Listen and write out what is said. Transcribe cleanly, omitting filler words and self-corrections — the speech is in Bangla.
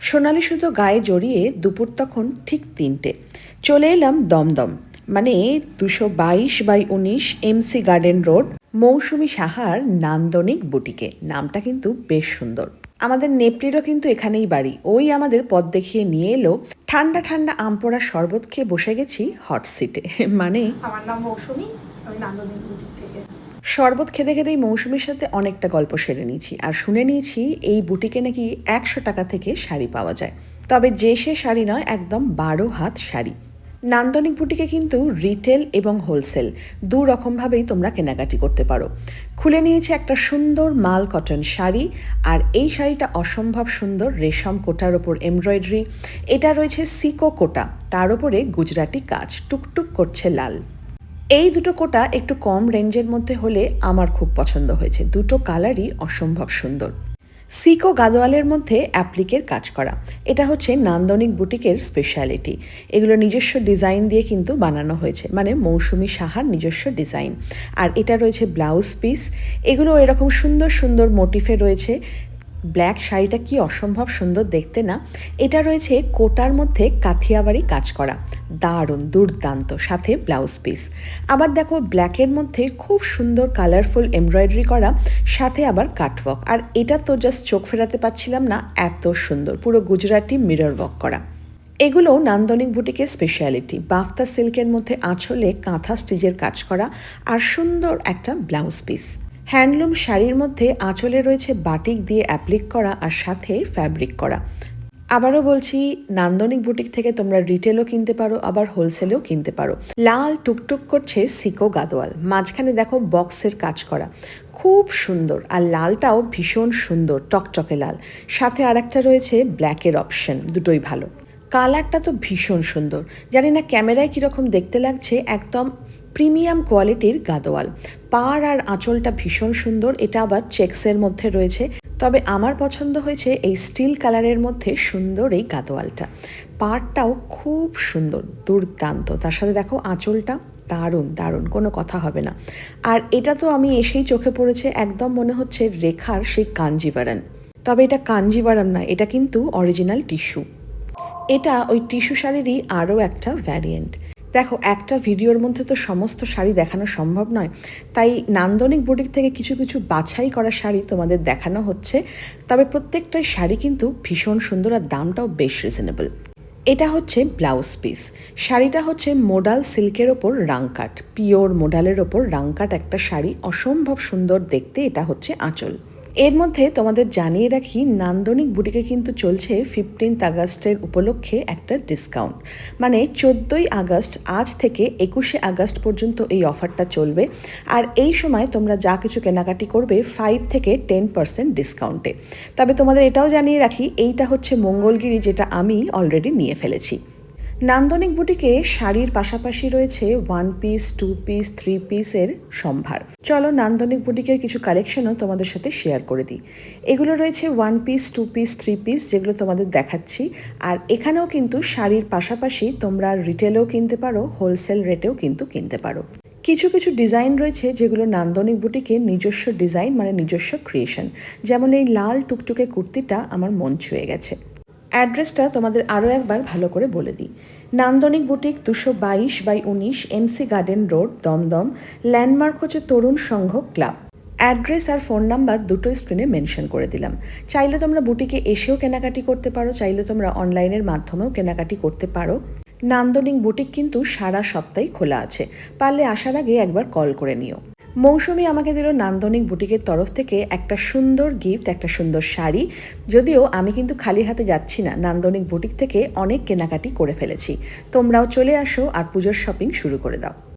সোনালি সুতো গায়ে জড়িয়ে দুপুর তখন ঠিক 3টে। চলে এলাম দমদম, মানে 222/19 এমসি গার্ডেন রোড, মৌসুমী সাহার নান্দনিক বুটিকে। নামটা কিন্তু বেশ সুন্দর। আমাদের নেপলিরও কিন্তু এখানেই বাড়ি। ওই আমাদের পথ দেখিয়ে নিয়ে এলো। ঠান্ডা ঠান্ডা আমপোড়া শরবত খেয়ে বসে গেছি হট সিটে। মানে আমার নাম মৌসুমী, আমি নান্দনিক বুটিক থেকে। শরবত খেতে খেতেই মৌসুমীর সাথে অনেকটা গল্প সেরে নিয়েছি, আর শুনে নিয়েছি এই বুটিকে নাকি 100 টাকা থেকে শাড়ি পাওয়া যায়। তবে যে সে শাড়ি নয়, একদম 12 হাত শাড়ি। নান্দনিক বুটিকে কিন্তু রিটেল এবং হোলসেল দু রকমভাবেই তোমরা কেনাকাটি করতে পারো। খুলে নিয়েছে একটা সুন্দর মাল কটন শাড়ি, আর এই শাড়িটা অসম্ভব সুন্দর। রেশম কোটার ওপর এমব্রয়ডারি, এটা রয়েছে সিকো কোটা, তার উপরে গুজরাটি কাজ, টুকটুক করছে লাল। এই দুটো কোটা একটু কম রেঞ্জের মধ্যে হলে আমার খুব পছন্দ হয়েছে। দুটো কালারই অসম্ভব সুন্দর। সিকো গাদোয়ালের মধ্যে অ্যাপ্লিকের কাজ করা, এটা হচ্ছে নান্দনিক বুটিকের স্পেশালিটি। এগুলো নিজস্ব ডিজাইন দিয়ে কিন্তু বানানো হয়েছে, মানে মৌসুমী সাহার নিজস্ব ডিজাইন। আর এটা রয়েছে ব্লাউজ পিস, এগুলো এরকম সুন্দর সুন্দর মোটিফে রয়েছে। ব্ল্যাক শাড়িটা কি অসম্ভব সুন্দর দেখতে না। এটা রয়েছে কোটার মধ্যে কাথিয়াবাড়ি কাজ করা, দারুণ দুর্দান্ত, সাথে ব্লাউজ পিস। আবার দেখো ব্ল্যাকের মধ্যে খুব সুন্দর কালারফুল এমব্রয়ডারি করা, সাথে আবার কাটওয়ার্ক। আর এটা তো জাস্ট চোখ ফেরাতে পারছিলাম না, এত সুন্দর, পুরো গুজরাটি মিরর ওয়ার্ক করা। এগুলো নান্দনিক বুটিকের স্পেশালিটি। বাফতা সিল্কের মধ্যে আঁচলে কাঁথা স্টিচের কাজ করা, আর সুন্দর একটা ব্লাউজ পিস। হ্যান্ডলুম শাড়ির মধ্যে আঁচলে রয়েছে বাটিক দিয়ে অ্যাপ্লিক করা, আর সাথে ফ্যাব্রিক করা। আবারও বলছি, নান্দনিক বুটিক থেকে তোমরা রিটেলও কিনতে পারো, আবার হোলসেলেও কিনতে পারো। লাল টুকটুক করছে সিকো গাদোয়াল, মাঝখানে দেখো বক্সের কাজ করা, খুব সুন্দর। আর লালটাও ভীষণ সুন্দর, টকটকে লাল, সাথে আর একটা রয়েছে ব্ল্যাকের অপশন, দুটোই ভালো। কালারটা তো ভীষণ সুন্দর। জানি না ক্যামেরায় কীরকম দেখতে লাগছে, একদম প্রিমিয়াম কোয়ালিটির গাদোয়াল। পাড় আর আঁচলটা ভীষণ সুন্দর, এটা আবার চেক্সের মধ্যে রয়েছে। তবে আমার পছন্দ হয়েছে এই স্টিল কালারের মধ্যে সুন্দর এই গাদোয়ালটা। পাড়টাও খুব সুন্দর, দুর্দান্ত। তার সাথে দেখো আঁচলটা দারুণ দারুণ, কোনো কথা হবে না। আর এটা তো আমি এসেই চোখে পড়েছে, একদম মনে হচ্ছে রেখার সেই কাঞ্জিভারাম। তবে এটা কাঞ্জিভারাম না, এটা কিন্তু অরিজিনাল টিস্যু। এটা ওই টিস্যু শাড়িরই আরও একটা ভ্যারিয়েন্ট। দেখো, একটা ভিডিওর মধ্যে তো সমস্ত শাড়ি দেখানো সম্ভব নয়, তাই নান্দনিক বুটিক থেকে কিছু কিছু বাছাই করা শাড়ি তোমাদের দেখানো হচ্ছে। তবে প্রত্যেকটাই শাড়ি কিন্তু ভীষণ সুন্দর, আর দামটাও বেশ রিজনেবল। এটা হচ্ছে ব্লাউজ পিস। শাড়িটা হচ্ছে মোডাল সিল্কের ওপর রাংকাট, পিওর মোডালের ওপর রাংকাট একটা শাড়ি, অসম্ভব সুন্দর দেখতে। এটা হচ্ছে আঁচল। এর মধ্যে তোমাদের জানিয়ে রাখি, নান্দনিক বুটিকে কিন্তু চলছে 15 আগস্টের উপলক্ষে একটা ডিসকাউন্ট, মানে 14ই আগস্ট আজ থেকে 21শে আগস্ট পর্যন্ত এই অফারটা চলবে। আর এই সময় তোমরা যা কিছু কেনাকাটি করবে 5 থেকে 10% ডিসকাউন্টে। তবে তোমাদের এটাও জানিয়ে রাখি, এইটা হচ্ছে মঙ্গলগিরি, যেটা আমি অলরেডি নিয়ে ফেলেছি। নান্দনিক বুটিকে শাড়ির পাশাপাশি রয়েছে 1 পিস, 2 পিস, 3 পিসের সম্ভার। চলো নান্দনিক বুটিকের কিছু কালেকশনও তোমাদের সাথে শেয়ার করে দিই। এগুলো রয়েছে 1 পিস, 2 পিস, 3 পিস, যেগুলো তোমাদের দেখাচ্ছি। আর এখানেও কিন্তু শাড়ির পাশাপাশি তোমরা রিটেলেও কিনতে পারো, হোলসেল রেটেও কিন্তু কিনতে পারো। কিছু কিছু ডিজাইন রয়েছে যেগুলো নান্দনিক বুটিকের নিজস্ব ডিজাইন, মানে নিজস্ব ক্রিয়েশন। যেমন এই লাল টুকটুকে কুর্তিটা আমার মন ছুঁয়ে গেছে। অ্যাড্রেসটা তোমাদের আরও একবার ভালো করে বলে দিই। Nandanik boutique 222/19 MC garden road, Dum Dum. Landmark হচ্ছে তরুণ সংঘ ক্লাব। অ্যাড্রেস আর ফোন নাম্বার দুটো স্ক্রিনে মেনশন করে দিলাম। চাইলে তোমরা বুটিকে এসেও কেনাকাটি করতে পারো, চাইলে তোমরা অনলাইনের মাধ্যমেও কেনাকাটি করতে পারো। নান্দনিক বুটিক কিন্তু সারা সপ্তাহে খোলা আছে, পারলে আসার আগে একবার কল করে নিও। মৌসুমী আমাকে দিল নান্দনিক বুটিকের তরফ থেকে একটা সুন্দর গিফট, একটা সুন্দর শাড়ি। যদিও আমি কিন্তু খালি হাতে যাচ্ছি না, নান্দনিক বুটিক থেকে অনেক কেনাকাটি করে ফেলেছি। তোমরাও চলে আসো আর পুজোর শপিং শুরু করে দাও।